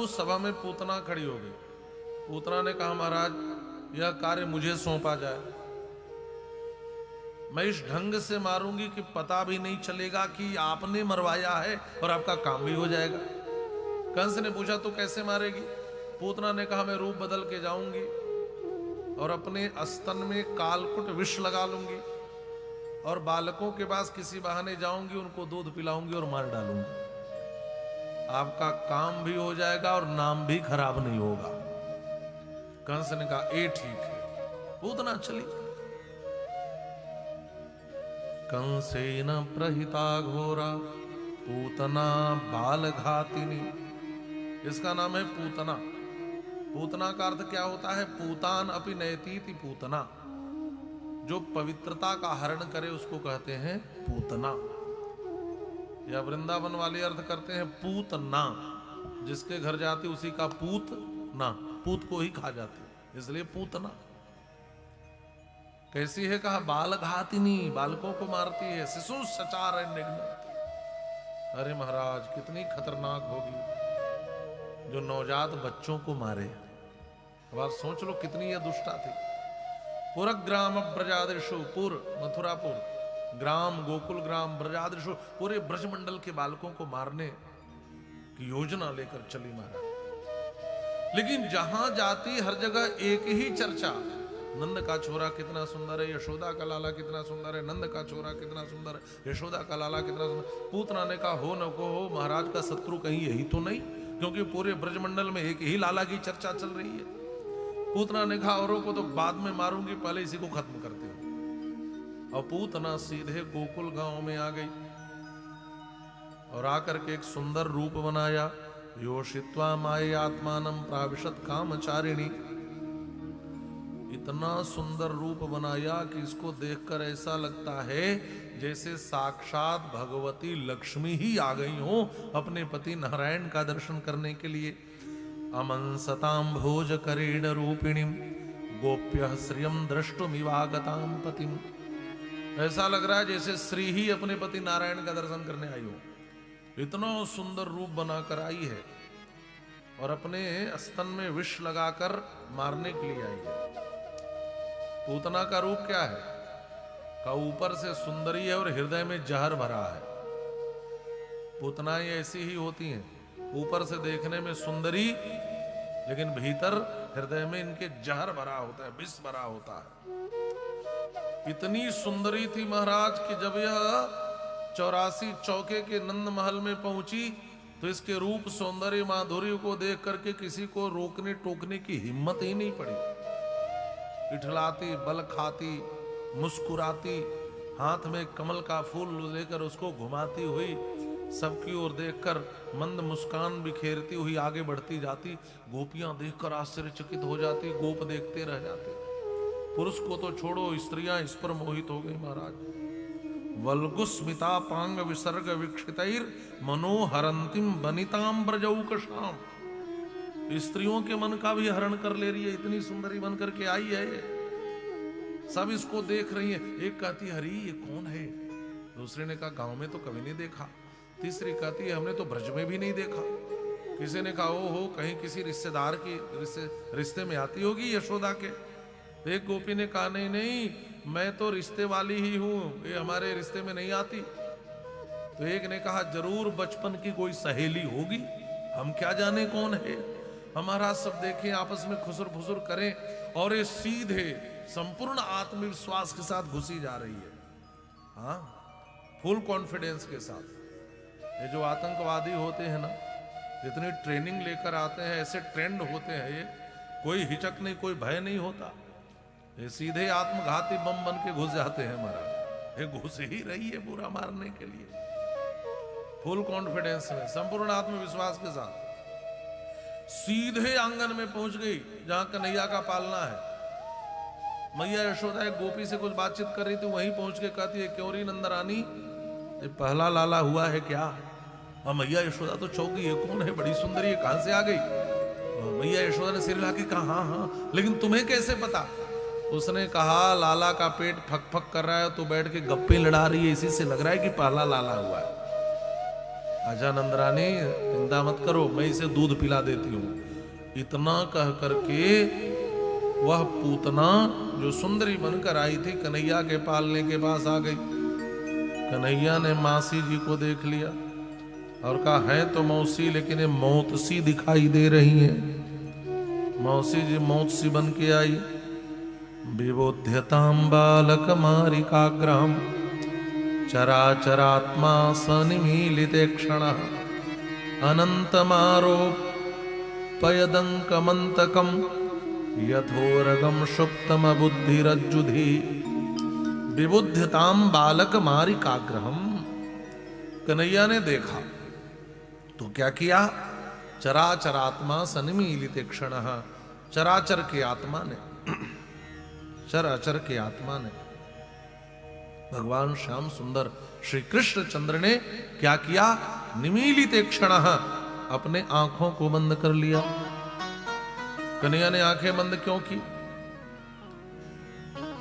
उस सभा में पूतना खड़ी हो गई। पूतना ने कहा, महाराज यह कार्य मुझे सौंपा जाए, मैं इस ढंग से मारूंगी कि पता भी नहीं चलेगा कि आपने मरवाया है और आपका काम भी हो जाएगा। कंस ने पूछा, तो कैसे मारेगी? पूतना ने कहा, मैं रूप बदल के जाऊंगी और अपने स्तन में कालकुट विष लगा लूंगी और बालकों के पास किसी बहाने जाऊंगी, उनको दूध पिलाऊंगी और मार डालूंगी। आपका काम भी हो जाएगा और नाम भी खराब नहीं होगा। कंस ने कहा, ए ठीक है। पूतना चली। कंसेन प्रहिता घोरा पूतना बाल घातिनी। इसका नाम है पूतना। पूतना का अर्थ क्या होता है? पूतान अपि नयतीति पूतना। जो पवित्रता का हरण करे उसको कहते हैं पूतना। या वृंदावन वाले अर्थ करते हैं पूतना। जिसके घर जाती उसी का पूत ना, पूत को ही खा जाती, इसलिए पूतना। कैसी है? कहा, बाल घातिनी, बालकों को मारती है। शिशु सचार निघ्नति। अरे महाराज, कितनी खतरनाक होगी जो नवजात बच्चों को मारे। अब आप सोच लो कितनी यह दुष्टा थी। पुरग्राम ब्रजादिषु, पुर मथुरापुर, ग्राम गोकुल ग्राम, ब्रजादिषु, पूरे ब्रजमंडल के बालकों को मारने की योजना लेकर चली महाराज। लेकिन जहां जाती हर जगह एक ही चर्चा, नंद का छोरा कितना सुंदर है, यशोदा का लाला कितना सुंदर है, नंद का छोरा कितना सुंदर है, यशोदा का लाला कितना सुंदर। पूतना ने कहा, हो न को हो, महाराज का शत्रु कहीं यही तो नहीं, क्योंकि पूरे ब्रजमंडल में एक ही लाला की चर्चा चल रही है। पूतना ने कहा, औरों को तो बाद में मारूंगी, पहले इसी को खत्म करती हूं। और पूतना सीधे गोकुल गांव में आ गई और आकर के एक सुंदर रूप बनाया। योषित्वा माये आत्मानं प्राविशत कामचारिणी। इतना सुंदर रूप बनाया कि इसको देखकर ऐसा लगता है जैसे साक्षात भगवती लक्ष्मी ही आ गई हो अपने पति नारायण का दर्शन करने के लिए। अमंसतां भोज करेण रूपिणीम गोप्य श्रियम द्रष्टुमिवागतां पतिम। ऐसा लग रहा है जैसे श्री ही अपने पति नारायण का दर्शन करने आई हो। इतना सुंदर रूप बनाकर आई है और अपने स्तन में विष लगाकर मारने के लिए आई है। पूतना का रूप क्या है? का ऊपर से सुंदरी है और हृदय में जहर भरा है। पूतनाएं ऐसी ही होती हैं, ऊपर से देखने में सुंदरी, लेकिन भीतर हृदय में इनके जहर भरा होता है, विष भरा होता है। इतनी सुंदरी थी महाराज कि जब यह 84 चौके के नंद महल में पहुंची तो इसके रूप सौंदर्य माधुर्य को देख करके किसी को रोकने टोकने की हिम्मत ही नहीं पड़ी। इठलाती, बल खाती, मुस्कुराती, हाथ में कमल का फूल लेकर उसको घुमाती हुई, सबकी ओर देखकर मंद मुस्कान बिखेरती हुई आगे बढ़ती जाती। गोपियां देखकर आश्चर्यचकित हो जाती, गोप देखते रह जाते। पुरुष को तो छोड़ो, स्त्रियां इस पर मोहित हो गई महाराज। वल्गुस्मिता पांग विसर्ग विक्षितैर मनोहरंतिम बनिताम ब्रजौकशाम। स्त्रियों के मन का भी हरण कर ले रही है, इतनी सुंदरी बन करके आई है ये। सब इसको देख रही है। एक कहती, हरी ये कौन है? दूसरे ने कहा, गांव में तो कभी नहीं देखा। तीसरी कहती है, हमने तो ब्रज में भी नहीं देखा। किसी ने कहा, ओ हो, कहीं किसी रिश्तेदार की रिश्ते में आती होगी यशोदा के। एक गोपी ने कहा, नहीं नहीं, मैं तो रिश्ते वाली ही हूं, ये हमारे रिश्ते में नहीं आती। तो एक ने कहा, जरूर बचपन की कोई सहेली होगी, हम क्या जाने कौन है। हमारा सब देखें, आपस में खुसर फुसुर करें और ये सीधे संपूर्ण आत्मविश्वास के साथ घुसी जा रही है। हाँ, फुल कॉन्फिडेंस के साथ। ये जो आतंकवादी होते हैं ना, जितनी ट्रेनिंग लेकर आते हैं, ऐसे ट्रेंड होते हैं ये, कोई हिचक नहीं, कोई भय नहीं होता। ये सीधे आत्मघाती बम बन के घुस जाते हैं महाराज। ये घुस ही रही है पूरा मारने के लिए, फुल कॉन्फिडेंस में, संपूर्ण आत्मविश्वास के साथ। सीधे आंगन में पहुंच गई जहां कन्हैया का पालना है। मैया यशोदा एक गोपी से कुछ बातचीत कर रही थी, वहीं पहुंच के कहती है, क्यों री नंदरानी, ये पहला लाला हुआ है क्या? और मैया यशोदा तो चौंक गई, ये कौन है, बड़ी सुंदरी है, कहां से आ गई? मैया यशोदा ने सिर हिला के कहा, हाँ हाँ, लेकिन तुम्हें कैसे पता? उसने कहा, लाला का पेट फक फक कर रहा है तो बैठ के गप्पे लड़ा रही है, इसी से लग रहा है कि पहला लाला हुआ है। आजा नंदरानी चिंता मत करो, मैं इसे दूध पिला देती हूँ। इतना कह करके वह पूतना जो सुंदरी बनकर आई थी कन्हैया के पालने के पास आ गई। कन्हैया ने मासी जी को देख लिया और कहा, है तो मौसी लेकिन ये मौत सी दिखाई दे रही है। मौसी जी मौत सी बन के आई। विबोध्यतां बालक मारिकाग्रहम् चराचरात्मा सनिमीलिते क्षणः अनन्तमारोपयदङ्कमन्तकम् यथोरगं सुप्तमबुद्धिरज्जुधि। विबुध्यतां बालक मारिकाग्रहम्। कन्हैया ने देखा तो क्या किया? चराचरात्मा सनिमीलिते क्षणः। चराचर के आत्मा ने, चराचर के आत्मा ने, भगवान श्याम सुंदर श्री कृष्ण चंद्र ने क्या किया? निमीलित क्षण अपने आंखों को बंद कर लिया। कन्हैया ने आंखें बंद क्यों की?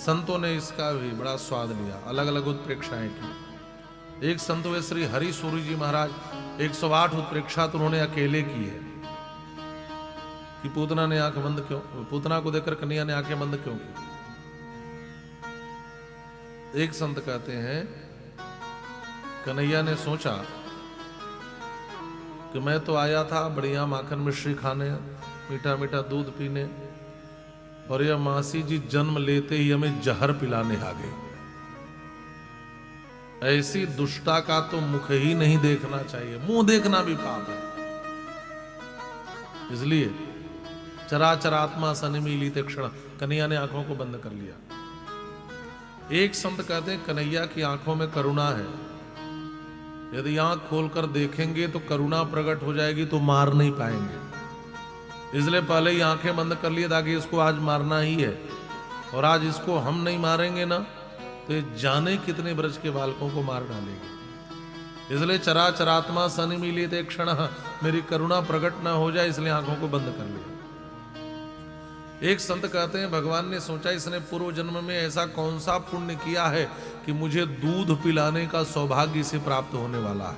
संतों ने इसका भी बड़ा स्वाद लिया, अलग अलग उत्प्रेक्षाएं की। एक संत हुए श्री हरि सूरी जी महाराज, 108 उत्प्रेक्षा तो उन्होंने अकेले की है कि पूतना ने आंख बंद क्यों, पूतना को देखकर कन्हैया ने आंखें बंद क्यों की। एक संत कहते हैं कन्हैया ने सोचा कि मैं तो आया था बढ़िया माखन मिश्री खाने, मीठा मीठा दूध पीने, और यह मासी जी जन्म लेते ही हमें जहर पिलाने आ गई। ऐसी दुष्टा का तो मुख ही नहीं देखना चाहिए, मुंह देखना भी पाप है। इसलिए चराचरात्मा सनिमीलित क्षण, कन्हैया ने आंखों को बंद कर लिया। एक संत कहते हैं कन्हैया की आंखों में करुणा है, यदि आंख खोलकर देखेंगे तो करुणा प्रकट हो जाएगी तो मार नहीं पाएंगे, इसलिए पहले ही आंखें बंद कर लिए ताकि इसको आज मारना ही है, और आज इसको हम नहीं मारेंगे ना तो ये जाने कितने ब्रज के बालकों को मार डालेगी। इसलिए चराचरात्मा सनिमीलित क्षण, मेरी करुणा प्रकट ना हो जाए इसलिए आंखों को बंद कर लिया। एक संत कहते हैं भगवान ने सोचा इसने पूर्व जन्म में ऐसा कौन सा पुण्य किया है कि मुझे दूध पिलाने का सौभाग्य इसे प्राप्त होने वाला है।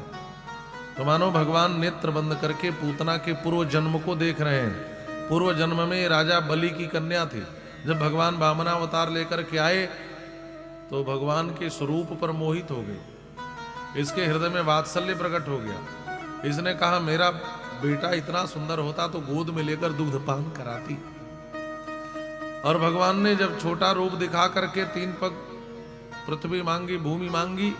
तो मानो भगवान नेत्र बंद करके पूतना के पूर्व जन्म को देख रहे हैं। पूर्व जन्म में राजा बलि की कन्या थी, जब भगवान वामनावतार लेकर के आए तो भगवान के स्वरूप पर मोहित हो गई, इसके हृदय में वात्सल्य प्रकट हो गया। इसने कहा मेरा बेटा इतना सुंदर होता तो गोद में लेकर दुग्ध पान कराती। और भगवान ने जब छोटा रूप दिखा करके 3 पग पृथ्वी मांगी, भूमि मांगी,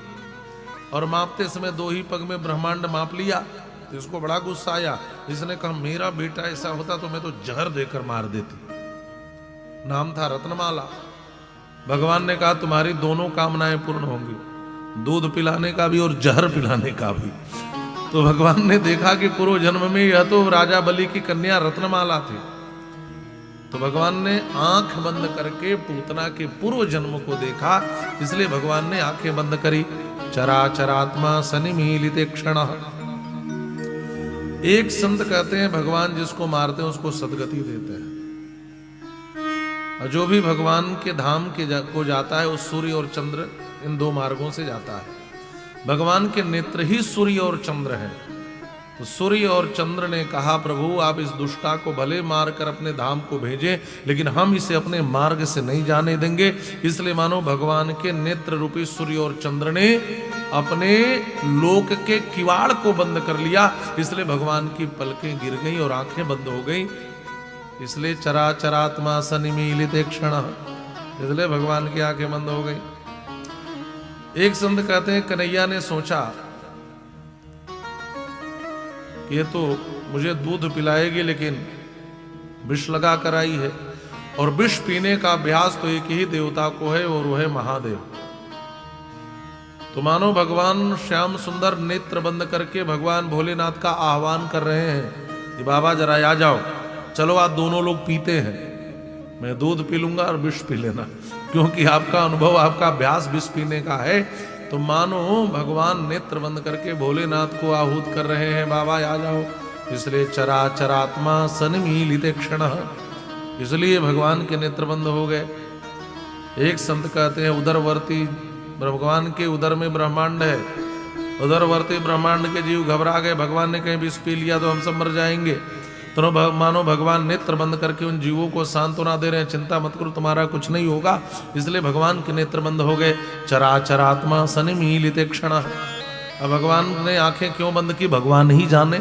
और मापते समय 2 ही पग में ब्रह्मांड माप लिया, तो इसको बड़ा गुस्सा आया। इसने कहा मेरा बेटा ऐसा होता तो मैं तो जहर देकर मार देती। नाम था रत्नमाला। भगवान ने कहा तुम्हारी दोनों कामनाएं पूर्ण होंगी, दूध पिलाने का भी और जहर पिलाने का भी। तो भगवान ने देखा कि पूर्व जन्म में यह तो राजा बलि की कन्या रत्नमाला थी, तो भगवान ने आंख बंद करके पूतना के पूर्व जन्म को देखा, इसलिए भगवान ने आंखें बंद करी। चराचरात्मा सनिमीलित क्षण। एक संत कहते हैं भगवान जिसको मारते हैं उसको सदगति देते हैं, और जो भी भगवान के धाम को जाता है उस सूर्य और चंद्र इन 2 मार्गों से जाता है। भगवान के नेत्र ही सूर्य और चंद्र हैं। तो सूर्य और चंद्र ने कहा प्रभु आप इस दुष्टा को भले मारकर अपने धाम को भेजें, लेकिन हम इसे अपने मार्ग से नहीं जाने देंगे। इसलिए मानो भगवान के नेत्र रूपी सूर्य और चंद्र ने अपने लोक के किवाड़ को बंद कर लिया, इसलिए भगवान की पलकें गिर गई और आंखें बंद हो गई। इसलिए चराचरात्मा सनिमीलित क्षण, इसलिए भगवान की आंखें बंद हो गई। एक संत कहते हैं कन्हैया ने सोचा ये तो मुझे दूध पिलाएगी लेकिन विष लगा कर आई है, और विष पीने का अभ्यास तो एक ही देवता को है और वो है महादेव। तो मानो भगवान श्याम सुंदर नेत्र बंद करके भगवान भोलेनाथ का आह्वान कर रहे हैं कि बाबा जरा आ जाओ, चलो आज दोनों लोग पीते हैं, मैं दूध पी लूंगा और विष पी लेना, क्योंकि आपका अनुभव आपका अभ्यास विष पीने का है। तो मानो भगवान नेत्र बंद करके भोलेनाथ को आहूत कर रहे हैं बाबा आ जाओ। इसलिए चराचरात्मा सनिमीलित क्षण, इसलिए भगवान के नेत्र बंद हो गए। एक संत कहते हैं उदरवर्ती, भगवान के उदर में ब्रह्मांड है, उधर वर्ती ब्रह्मांड के जीव घबरा गए, भगवान ने कहीं विष पी लिया तो हम सब मर जाएंगे। तो मानो भगवान नेत्र बंद करके उन जीवों को सांत्वना दे रहे हैं, चिंता मत करो तुम्हारा कुछ नहीं होगा। इसलिए भगवान के नेत्र बंद हो गए। चराचरात्मा सनिमीलित क्षण। अब भगवान ने आंखें क्यों बंद की भगवान ही जाने,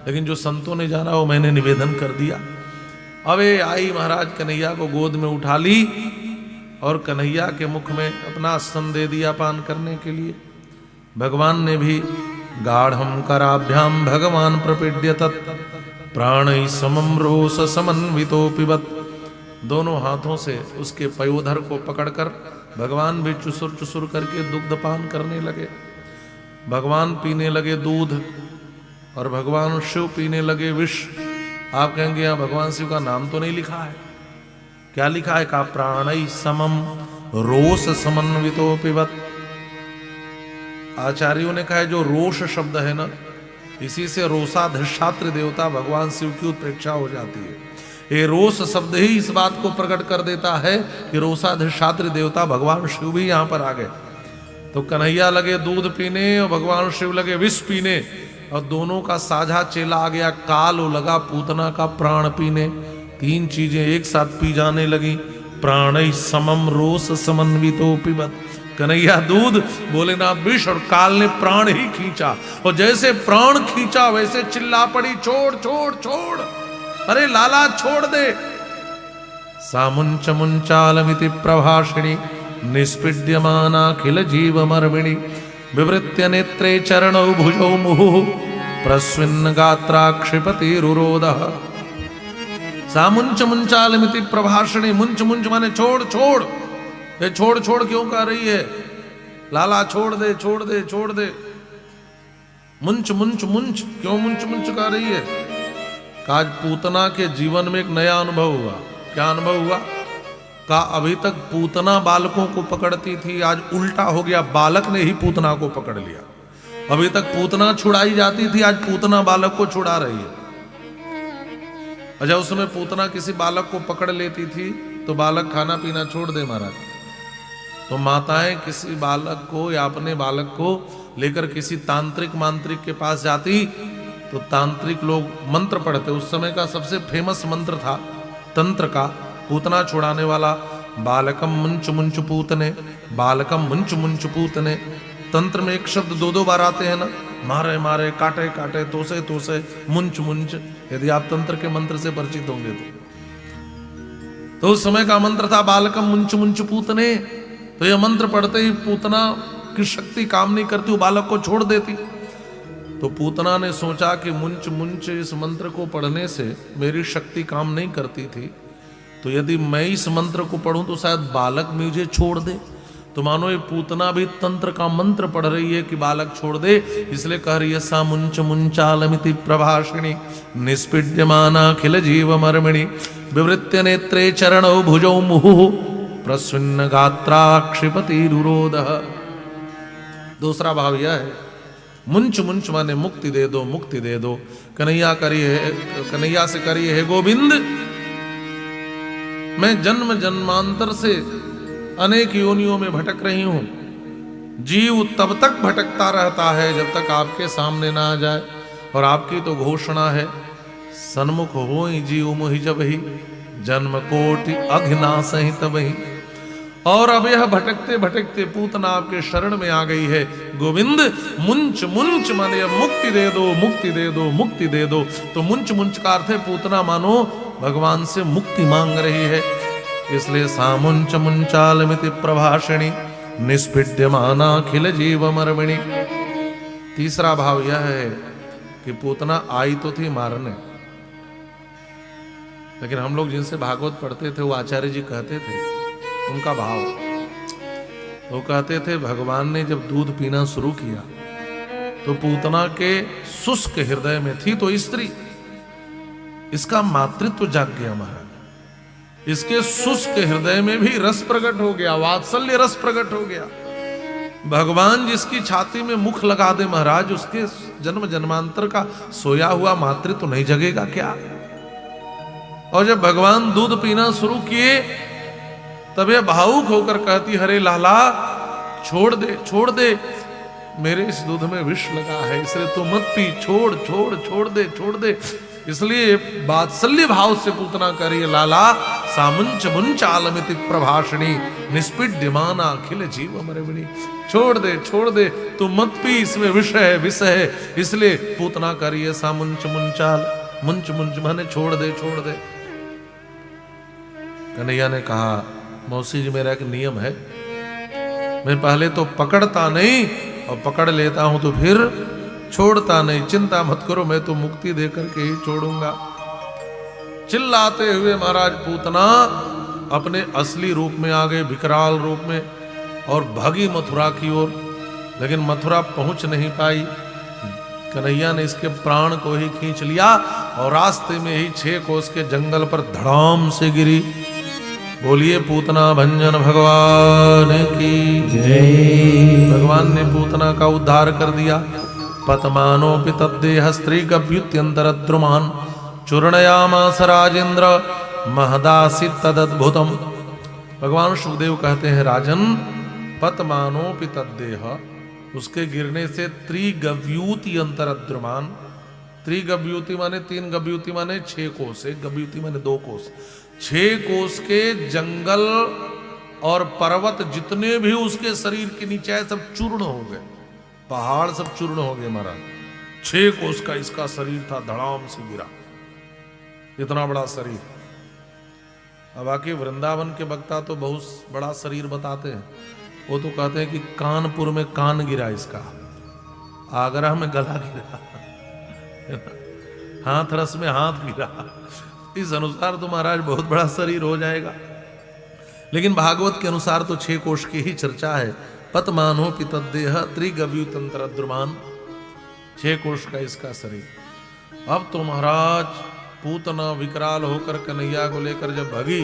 लेकिन जो संतों ने जाना वो मैंने निवेदन कर दिया। अब ये आई महाराज कन्हैया को गोद में उठा ली और कन्हैया के मुख में अपना स्तन दे दिया पान करने के लिए। भगवान ने भी गाढ़म कराभ्याम भगवान प्रपीड्य तत् प्राणै समम रोष समन्वितो पिबत। दोनों हाथों से उसके पयोधर को पकड़कर भगवान भी चुसुर चुसुर करके दुग्ध पान करने लगे। भगवान पीने लगे दूध और भगवान शिव पीने लगे विष। आप कहेंगे यहाँ भगवान शिव का नाम तो नहीं लिखा है, क्या लिखा है? का प्राणै समम रोष समन्वितो पिबत। आचार्यों ने कहा है जो रोष शब्द है ना, इसी से रोषाधिष्ठात्र देवता भगवान शिव की उत्प्रेक्षा हो जाती है। ये रोष शब्द ही इस बात को प्रकट कर देता है कि रोषाधिष्ठात्र देवता भगवान शिव भी यहां पर आ गए। तो कन्हैया लगे दूध पीने और भगवान शिव लगे विष पीने, और दोनों का साझा चेला आ गया काल, लगा पूतना का प्राण पीने। तीन चीजें एक साथ पी जाने लगी। प्राणै समम रोष समन्वितो पिबत। कन्हैया दूध, भोलेनाथ विष, और काल ने प्राण ही खींचा। और जैसे प्राण खींचा वैसे चिल्ला पड़ी, छोड़ छोड़ छोड़, अरे लाला छोड़ दे। सामुंच मुंचालमिति प्रभाषिणी निष्पीड्यमानाखिल जीवमर्मिणी विवृत्य नेत्रे चरणौ भुजौ मुहुः प्रस्विन्न गात्रा क्षिपतिरुरोधः। सामुंच मुंचालमिति प्रभाषिणी, मुंच मुंच माने छोड़ छोड़। ये छोड़ छोड़ क्यों कह रही है? लाला छोड़ दे छोड़ दे छोड़ दे। मुंच मुंच मुंच क्यों मुंच मुंच कह रही है? आज पूतना के जीवन में एक नया अनुभव हुआ। क्या अनुभव हुआ? का अभी तक पूतना बालकों को पकड़ती थी, आज उल्टा हो गया, बालक ने ही पूतना को पकड़ लिया। अभी तक पूतना छुड़ाई जाती थी, आज पूतना बालक को छुड़ा रही है। अच्छा, उसमें पूतना किसी बालक को पकड़ लेती थी तो बालक खाना पीना छोड़ दे महाराज। तो माताएं किसी बालक को या अपने बालक को लेकर किसी तांत्रिक मांत्रिक के पास जाती तो तांत्रिक लोग मंत्र पढ़ते। उस समय का सबसे फेमस मंत्र था तंत्र का, पूतना छुड़ाने वाला, बालकम मुंच मुंच पूतने, बालकम मुंच मुंच पूतने। तंत्र में एक शब्द दो दो बार आते हैं ना, मारे मारे, काटे काटे, तोसे तोसे, मुंच मुंच। यदि आप तंत्र के मंत्र से परिचित होंगे तो उस समय का मंत्र था बालकम मुंच मुंच पूतने। तो यह मंत्र पढ़ते ही पूतना की शक्ति काम नहीं करती, वो बालक को छोड़ देती। तो पूतना ने सोचा कि मुंच मुंच इस मंत्र को पढ़ने से मेरी शक्ति काम नहीं करती थी, तो यदि मैं इस मंत्र को पढ़ूं तो शायद बालक मुझे छोड़ दे। तो मानो ये पूतना भी तंत्र का मंत्र पढ़ रही है कि बालक छोड़ दे, इसलिए कह रही है सा मुंच मुंचालमिति प्रभाषिणी निष्पीड्यमानाखिल जीवमर्मिणी विवृत्य नेत्रे चरणौ भुजौ मुहुः प्रस्विन्न गात्रा क्षिपतिरुरोधः। दूसरा भाव यह है, मुंच मुंच माने मुक्ति दे दो, मुक्ति दे दो। कन्हैया से करिए हे गोविंद, मैं जन्म जन्मांतर से अनेक योनियों में भटक रही हूं। जीव तब तक भटकता रहता है जब तक आपके सामने ना आ जाए, और आपकी तो घोषणा है सन्मुख हो जीव मोहि जब ही जन्म कोटि अघिनाश ही तब ही। और अब यह भटकते भटकते पूतना आपके शरण में आ गई है। गोविंद मुंच मुंच माने मुक्ति दे दो, मुक्ति दे दो, मुक्ति दे दो। तो मुंच मुंच का अर्थ है पूतना मानो भगवान से मुक्ति मांग रही है। इसलिए सामुंच मुंचालमिति प्रभाषिणी निष्पीड्यमानाखिल जीवमर्मिणी। तीसरा भाव यह है कि पूतना आई तो थी मारने, लेकिन हम लोग जिनसे भागवत पढ़ते थे वो आचार्य जी कहते थे, उनका भाव वो कहते थे भगवान ने जब दूध पीना शुरू किया तो पूतना के शुष्क हृदय में थी तो स्त्री, इसका मातृत्व जाग गया महाराज। इसके शुष्क हृदय में भी रस प्रकट हो गया, वात्सल्य रस प्रकट हो गया। भगवान जिसकी छाती में मुख लगा दे महाराज, उसके जन्म जन्मांतर का सोया हुआ मातृत्व नहीं जगेगा क्या? और जब भगवान दूध पीना शुरू किए तब यह भावुक होकर कहती, हरे लाला छोड़ दे छोड़ दे। मेरे इस दूध में विष लगा है, इसलिए तू मत पी, छोड़ छोड़ छोड़ दे छोड़ दे। इसलिए वात्सल्य भाव से पूतना करिए, लाला सामुंच मुंचालमिति प्रभाषणी निष्पीड्यमान अखिल जीव मरविणी। छोड़ दे तू मत पी, इसमें विष है, इसलिए पूतना करिए सामुंच मुंचाल। मुंच मुंच माने छोड़ दे। कन्हैया ने कहा, मौसी जी मेरा एक नियम है, मैं पहले तो पकड़ता नहीं और पकड़ लेता हूं तो फिर छोड़ता नहीं। चिंता मत करो, मैं तो मुक्ति देकर के ही छोड़ूंगा। चिल्लाते हुए महाराज पूतना अपने असली रूप में आ गए, विकराल रूप में, और भागी मथुरा की ओर। लेकिन मथुरा पहुंच नहीं पाई। कन्हैया ने इसके प्राण को ही खींच लिया और रास्ते में ही 6 कोस के जंगल पर धड़ाम से गिरी। बोलिए पूतना भंजन भगवान की जय। भगवान ने पूतना का उद्धार कर दिया। पतमानोपि तद्देह स्त्रीगभ्युत्यन्तरद्रुमान् चूर्णयामास राजेंद्र महदासीत् तदद्भुतम्। भगवान सुखदेव कहते हैं, राजन पतमानोपि तद्देह, उसके गिरने से त्रिगव्यूति अंतरद्रुमान। त्रिगव्यूति माने 3 गव्यूति माने 6 कोस, 1 गव्यूति माने 2 कोस। 6 कोस के जंगल और पर्वत जितने भी उसके शरीर के नीचे आए सब चूर्ण हो गए, पहाड़ सब चूर्ण हो गए महाराज। 6 कोस का इसका शरीर था, धड़ाम से गिरा, इतना बड़ा शरीर। अब आके वृंदावन के वक्ता तो बहुत बड़ा शरीर बताते हैं, वो तो कहते हैं कि कानपुर में कान गिरा इसका, आगरा में गला गिरा, हाथरस में हाथ गिरा। इस अनुसार तो महाराज बहुत बड़ा शरीर हो जाएगा। लेकिन भागवत के अनुसार तो 6 कोश की ही चर्चा है। पतमानोपि तद्देह त्रिगव्यूतंतरद्रुमान, 6 कोश का इसका शरीर। अब तो महाराज पूतना विकराल होकर कन्हैया को लेकर जब भगी,